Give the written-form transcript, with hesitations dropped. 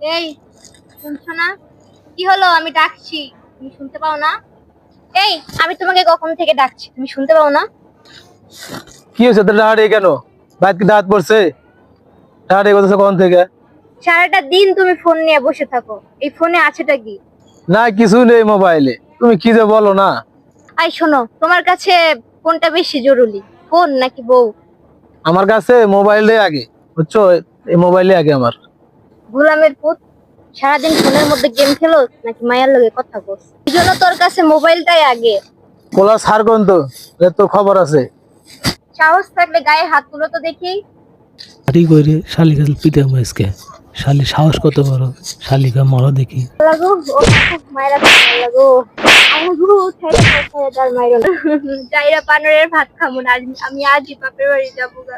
এই, শুনছো না? কি হলো? আমি ডাকছি, তুমি শুনতে পাও না? এই, আমি তোমাকে কখন থেকে ডাকছি, তুমি শুনতে পাও না? কি হয়েছে তোর ডাহাড়ি কেন? বাইক কি দাঁত পড়ছে? ডাহাড়ি করতেছে কখন থেকে? সারাটা দিন তুমি ফোন নিয়ে বসে থাকো, এই ফোনে আছেটা কি? না কিছু নেই মোবাইলে, তুমি কি যে বলো না। আই শোনো, তোমার কাছে কোনটা বেশি জরুরি, ফোন নাকি বউ? আমার কাছে মোবাইলটাই আগে, বুঝছো? এই মোবাইলে আগে আমার। গোলামের পুত, সারাদিন ফোনের মধ্যে গেম খেলো নাকি মায়ের লগে কথা বলছ? এই জন্য তোর কাছে মোবাইলটাই আগে। পোলা সার কোন তো, এর তো খবর আছে। সাহস থাকলে গায়ে হাত তুলো তো দেখি। বাড়ি করে শালিকা পিঠে মাইসকে শালি সাহস কত বড়, শালিকা মারো দেখি। লাগো ও, মায়েরা লাগো। আমি গুরু ছাইরা ছাইরা তার মাইরো না। যাইরা পানরের ভাত খামু না, আমি আজই বাপের বাড়ি যাবো গা।